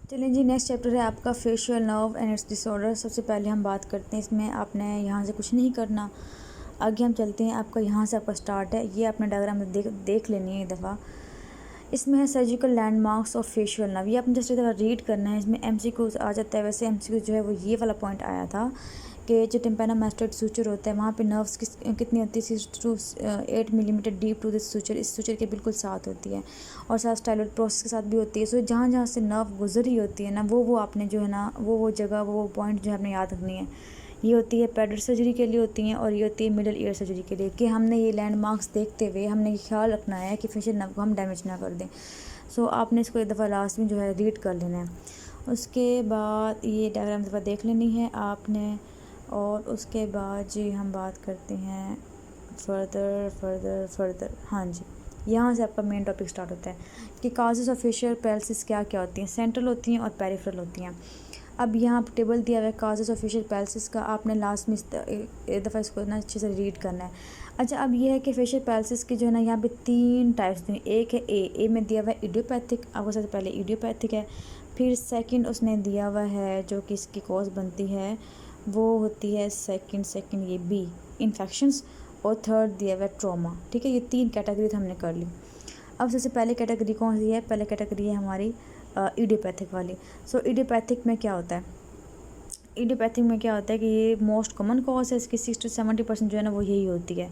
चलिए जी, next chapter है आपका facial nerve and it's disorder. सबसे पहले हम बात करते हैं, इसमें आपने यहाँ से कुछ नहीं करना। आगे हम चलते हैं, आपका यहाँ से आपका स्टार्ट है। ये आपने डायग्राम में देख लेनी है एक दफ़ा। इसमें है surgical landmarks of facial nerve. ये आपने जस्ट एक दफ़ा रीड करना है। इसमें MCQ आ जाता है। वैसे MCQ जो है वो ये वाला पॉइंट आया था कि जो टिम्पैनामास्टोइड सूचर होता है वहाँ पे नर्व्स कितनी होती है, 6 to 8 millimetre deep to this suture. इस सूचर के बिल्कुल साथ होती है और साथ स्टाइलोइड प्रोसेस के साथ भी होती है। सो जहाँ जहाँ से नर्व गुजरी होती है ना, वो आपने जो है ना वो जगह वो पॉइंट जो है आपने याद रखनी है। ये होती है पेडियाट्रिक सर्जरी के लिए होती हैं और ये होती है मिडल ईयर सर्जरी के लिए, कि हमने ये लैंडमार्क्स देखते हुए हमने ये ख्याल रखना है कि फेशियल नर्व को हम डैमेज ना कर दें। सो आपने इसको एक दफ़ा लास्ट में जो है रीड कर लेना है। उसके बाद ये डायग्राम दफ़ा देख लेनी है आपने। और उसके बाद जी हम बात करते हैं फर्दर। हाँ जी, यहाँ से आपका मेन टॉपिक स्टार्ट होता है कि काजेस ऑफ फेशियल पैरालिसिस क्या क्या होती हैं। सेंट्रल होती हैं और पेरिफेरल होती हैं। अब यहाँ पर टेबल दिया हुआ है काजेस ऑफ फेशियल पैरालिसिस का। आपने लास्ट में एक दफ़ा इसको ना अच्छे से रीड करना है। अच्छा, अब ये है कि फेशियल पैरालिसिस की जो है ना यहाँ पे 3 टाइप्स दी। एक है ए में दिया हुआ है इडियोपैथिक। आपको सबसे पहले इडियोपैथिक है। फिर सेकंड उसने दिया हुआ है जो कि इसकी कॉज बनती है वो होती है सेकंड ये बी इन्फेक्शंस। और थर्ड दिया हुआ है ट्रॉमा। ठीक है, ये 3 कैटेगरी हमने कर ली। अब सबसे पहले कैटेगरी कौन सी है? पहले कैटेगरी है हमारी इडियोपैथिक वाली। सो इडियोपैथिक में क्या होता है? इडियोपैथिक में क्या होता है कि ये मोस्ट कॉमन कॉज है, इसकी 60 to 70% जो है ना वो यही होती है।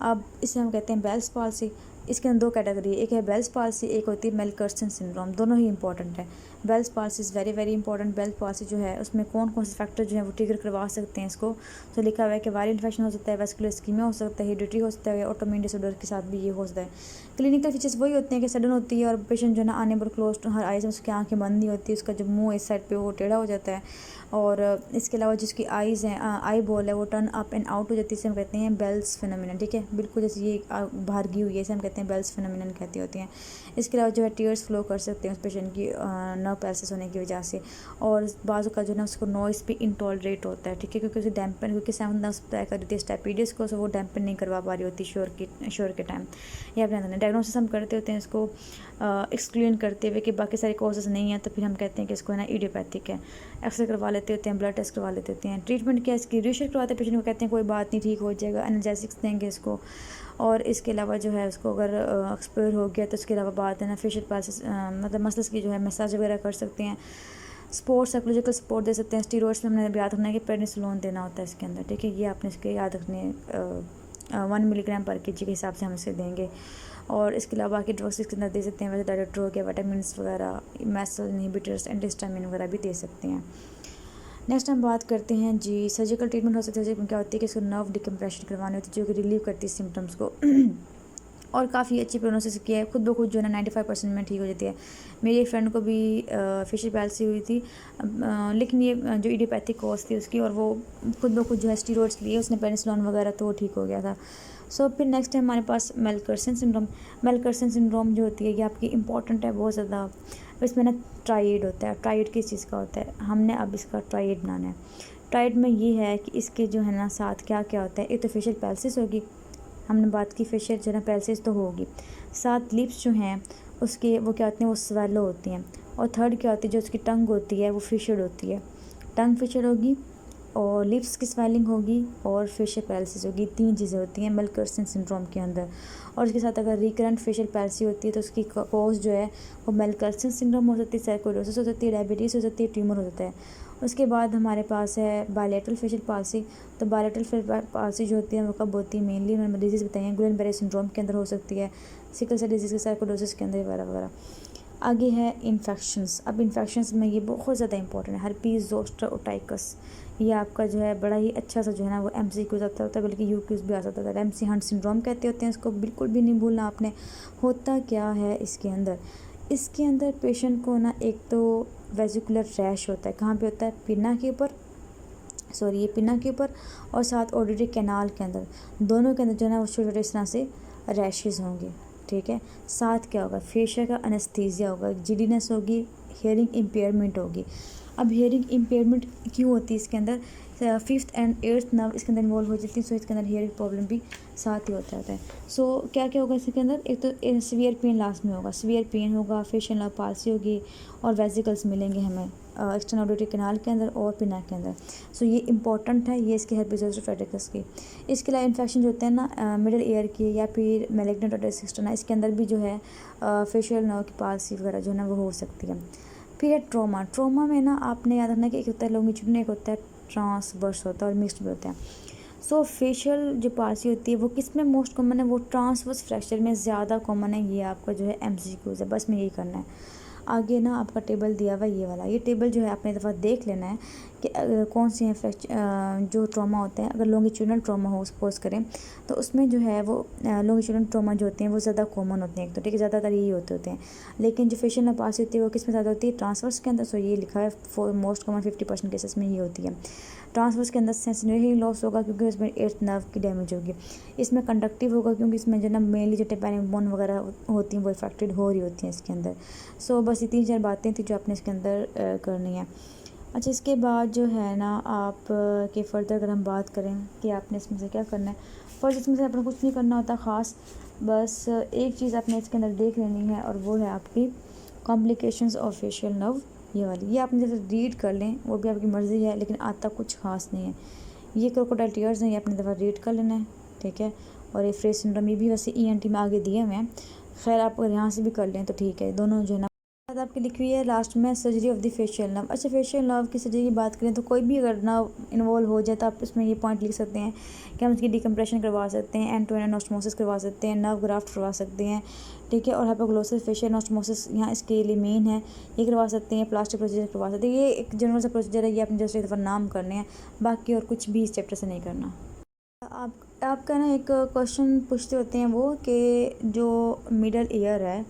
अब इसे हम कहते हैं बेल्स पाल्सी। इसके अंदर 2 कैटेगरी है, एक है बेल्स पाल्सी, एक होती है मेलकर्सन सिंड्रोम। दोनों ही इंपॉर्टेंट है। Bell's palsy is very very important. Bell's palsy जो है उसमें कौन कौन से फैक्टर जो है वो ट्रिगर करवा सकते हैं इसको। तो लिखा हुआ है कि वायरल इन्फेक्शन हो सकता है, वेस्कुलर इस्कीमिया हो सकता है, हेरिडिटी हो सकता है, ऑटोइम्यून डिसऑर्डर के साथ भी ये हो सकता है। क्लिनिकल फीचर्स वही होते हैं कि सडन होती है और पेशेंट जो है ना unable close to her eyes, उसकी आँखें बंद नहीं होती, उसका जो मुँह इस साइड पर वो टेढ़ा हो जाता है। और इसके अलावा जिसकी आइज़ हैं, आई बॉल है, वो टर्न अप एंड आउट हो जाती है। इसे हम कहते हैं बेल्स फिनोमिनन। ठीक है, बिल्कुल जैसे ये भार्गी हुई है, इसे हम कहते हैं बेल्स फिनोमिनन कहती होती हैं। इसके अलावा जो है टीयर्स फ्लो कर सकते हैं उस पेशेंट की नर्व पैरालिसिस होने की वजह से। और बाजू का जो है ना उसको नॉइस भी इंटॉलरेट होता है। ठीक है, क्योंकि उसे डैम्पन, क्योंकि सेवंथ नर्व सप्लाई कर देती है स्टेपिडियस को, सो वो डैम्पन नहीं करवा पा रही होती श्योर के टाइम। ये अपने डायग्नोसिस हम करते होते हैं इसको एक्सक्लूड करते हुए कि बाकी सारे कॉजेज नहीं है, तो फिर हम कहते हैं कि इसको है ना इडियोपैथिक है। एक्सरे करवा लेते होते हैं, ब्लड टेस्ट करवा लेते होते हैं। ट्रीटमेंट क्या इसकी? रीशर करवाते हैं पेशेंट को, कहते हैं कोई बात नहीं, ठीक हो जाएगा, एनाल्जेसिक्स देंगे इसको। और इसके अलावा जो है उसको अगर एक्सपायर हो गया तो इसके अलावा बात है ना फेशियल पैरालिसिस मतलब मसल्स की जो है मसाज वगैरह कर सकते हैं। स्पोर्ट्स साइकोलॉजिकल सपोर्ट दे सकते हैं। स्टीरॉइड्स में हमने याद रखना है कि पेनिसिलिन देना होता है इसके अंदर। ठीक है, ये आपने इसके याद रखने 1 मिलीग्राम पर kg के हिसाब से हम इसे देंगे। और इसके अलावा बाकी ड्रग्स इसके अंदर दे सकते हैं, वैसे डायरेक्टर हो गया, विटामिन वगैरह, मैसल इनहिबिटर्स, एंटीहिस्टामिन वगैरह भी दे सकते हैं। नेक्स्ट हम बात करते हैं जी सर्जिकल ट्रीटमेंट हो सकती है। सर्जिकल क्या होती है कि इसको नर्व डिकम्प्रेशन करवानी होती है जो कि रिलीव करती है सिम्टम्स को और काफ़ी अच्छी प्रोग्नोसिस की है, खुद ब खुद जो है ना 95% में ठीक हो जाती है। मेरी एक फ्रेंड को भी फेशियल पैरालिसिस हुई थी, लेकिन ये जो इडियोपैथिक कॉज थी उसकी, और वो खुद ब खुद जो है स्टीरॉइड्स लिए उसने पेनिसिलिन वगैरह, तो वो ठीक हो गया था। सो फिर नेक्स्ट है हमारे पास मेलकर्सन सिंड्रोम। मेलकर्सन सिंड्रोम जो होती है ये आपकी इंपॉर्टेंट है बहुत ज़्यादा। इसमें ना ट्राइड होता है। ट्राइड किस चीज़ का होता है? हमने अब इसका ट्राइड बनाना है। ट्राइड में ये है कि इसके जो है ना साथ क्या क्या होता है। एक तो फेशियल पैरालिसिस होगी, हमने बात की फेशियल जो है ना पैरालिसिस तो होगी, साथ लिप्स जो हैं उसके वो क्या होते हैं, वो स्वेलो होती हैं। और थर्ड क्या होती है, जो उसकी टंग होती है वो फिशर्ड होती है। टंग फिशर्ड होगी और लिप्स की स्वेलिंग होगी और फेशियल पैरालिसिस होगी। 3 चीज़ें होती हैं मेलकर्सन सिंड्रोम के अंदर। और इसके साथ अगर रिकरेंट फेशियल पैरालिसिस होती है तो उसकी कॉज जो है वो मेलकर्सन सिंड्रोम हो सकती है, सार्कोइडोसिस हो सकती है, डायबिटीज़ हो सकती है, ट्यूमर हो सकता है। उसके बाद हमारे पास है बायलैटरल फेशियल पाल्सी। तो बायलैटरल फेशियल पाल्सी जो होती है वो कब होती है? मेनली उन्होंने डिजीज़ बताई हैं, गुलेन बेरे सिंड्रोम के अंदर हो सकती है, सिकल सेल डिजीज़ के सार्कोइडोसिस के अंदर वगैरह वगैरह। आगे है इन्फेक्शंस। अब इन्फेक्शंस में ये बहुत ज़्यादा इंपॉर्टेंट है, हर्पीज़ ज़ोस्टर ओटाइकस। ये आपका जो है बड़ा ही अच्छा सा जो है ना वो MCQ आता होता है, बल्कि UQs भी आ सकता है। रेमसी हंट सिंड्रोम कहते होते हैं इसको, बिल्कुल भी नहीं भूलना आपने। होता क्या है इसके अंदर? इसके अंदर पेशेंट को ना एक तो वेजिकुलर रैश होता है। कहाँ पे होता है? पिन्ना के ऊपर, ये पिन्ना के ऊपर और साथ ऑडिटरी कैनाल के अंदर, दोनों के अंदर जो है ना वो छोटे छोटे इस तरह से रैशेज़ होंगे। ठीक है, साथ क्या होगा? फेशियल का एनेस्थीसिया होगा, जिडीनेस होगी, हियरिंग इम्पेयरमेंट होगी। अब हियरिंग इम्पेयरमेंट क्यों होती है इसके अंदर? 5th एंड 8th नर्व इसके अंदर इन्वॉल्व हो जाती है। सो इसके अंदर हेयर प्रॉब्लम भी साथ ही होता रहता है। सो क्या क्या होगा इसके अंदर, एक तो सीवियर पेन लास्ट में होगा, सीवियर पेन होगा, फेशियल नर्व पाल्सी होगी और वेसिकल्स मिलेंगे हमें एक्सटर्नल ऑडिटरी कैनाल के अंदर और पिना के अंदर। सो ये इंपॉर्टेंट है, ये इसके हेर्पेस जोस्टर फेटिकस की। इसके अलावा इन्फेक्शन जो होते हैं ना मिडल ईयर के या फिर मैलिग्नेंट ऑडिटरी सिस्टम है, इसके अंदर भी जो है फेशियल नर्व की पाल्सी वगैरह जो है ना वो हो सकती है। फिर है ट्रॉमा। ट्रॉमा में ना आपने याद रखना कि एक होता है लॉन्गिट्यूडनल, एक होता है ट्रांसवर्स होता है और मिक्स्ड भी होता है। सो फेशियल जो पाल्सी होती है वो किस में मोस्ट कॉमन है, वो ट्रांसवर्स फ्रैक्चर में ज़्यादा कॉमन है। ये आपका जो है MCQs है, बस में यही करना है। आगे ना आपका टेबल दिया हुआ है ये वाला, ये टेबल जो है आपने दफ़ा देख लेना है कि कौन सी हैं फ्रैक्चर जो ट्रॉमा होते हैं। अगर लॉन्गिट्यूडनल ट्रॉमा हो सपोज करें तो उसमें जो है वो लॉन्गिट्यूडनल ट्रॉमा जो होते हैं वो ज़्यादा कॉमन होते हैं, एक तो ठीक है, ज़्यादातर यही होते हैं। लेकिन जो फेशियल नपासी होती है वो किस में ज़्यादा होती है, ट्रांसवर्स के अंदर। सो ये लिखा है फॉर मोस्ट कॉमन 50% केसेस में ये होती है। ट्रांसवर्स के अंदर सेंसिटिव लॉस होगा क्योंकि उसमें 8th नर्व की डैमेज होगी। इसमें कंडक्टिव होगा क्योंकि इसमें जो ना मेनली जो टिम्पैनिक बोन वगैरह होती हैं वो इफेक्टेड हो रही होती हैं इसके अंदर। सो बस ये 3-4 बातें थी जो आपने इसके अंदर करनी है। अच्छा, इसके बाद जो है ना आप के फर्दर अगर हम बात करें कि आपने इसमें से क्या करना है, फर्स्ट इसमें से आपने कुछ नहीं करना होता ख़ास, बस एक चीज़ आपने इसके अंदर देख लेनी है और वो है आपकी कॉम्प्लिकेशंस ऑफ फेशियल नर्व, ये वाली। ये आपने जैसे रीड कर लें, वो भी आपकी मर्ज़ी है, लेकिन आता कुछ खास नहीं है। ये क्रोकोडाइल टीयर्स हैं, ये अपनी दफ़ा रीड कर लेना है, ठीक है। और ये फ्रेज सिंड्रोम, ये भी वैसे ENT में आगे दिए हुए हैं। खैर आप अगर यहाँ से भी कर लें तो ठीक है, दोनों जो है ना। बाद आपकी लिखी हुई है लास्ट में surgery of the facial nerve. अच्छा, फेशियल नर्व की सर्जरी की बात करें तो कोई भी अगर नर्व इन्वॉल्व हो जाए तो आप इसमें ये पॉइंट लिख सकते हैं कि हम इसकी डिकम्प्रेशन करवा सकते हैं, एंड टू एंड एनास्टोमोसिस करवा सकते हैं, नर्व ग्राफ्ट करवा सकते हैं, ठीक है। और हाइपोग्लोसिस फेशियल एनास्टोमोसिस यहाँ इसके लिए मेन है, ये करवा सकते हैं, प्लास्टिक प्रोसीजर करवा सकते हैं। ये एक जनरल सा प्रोसीजर है, ये आपने जस्ट एक दफ़ा नाम करने हैं, बाकी और कुछ भी इस चैप्टर से नहीं करना। आपका ना एक क्वेश्चन पूछते होते हैं वो कि जो मिडल ईयर है,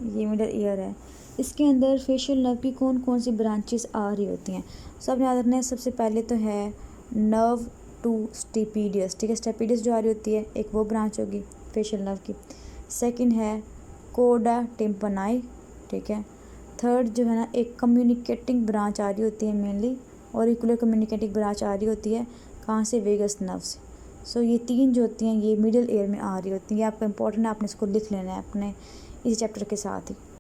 ये मिडल ईयर है, इसके अंदर फेशियल नर्व की कौन कौन सी ब्रांचेस आ रही होती हैं। सब याद रखना है, सबसे पहले तो है नर्व टू स्टेपिडियस, ठीक है। स्टेपिडियस जो आ रही होती है एक वो ब्रांच होगी फेशियल नर्व की। सेकंड है कोडा टिम्पनाई, ठीक है। थर्ड जो है ना एक कम्युनिकेटिंग ब्रांच आ रही होती है मेनली, और इक्वल कम्युनिकेटिंग ब्रांच आ रही होती है कहाँ से, वेगस नर्व से। सो ये 3 जो होती हैं ये मिडिल ईयर में आ रही होती हैं। ये आपका इंपॉर्टेंट है, आपने इसको लिख लेना है अपने इस चैप्टर के साथ ही।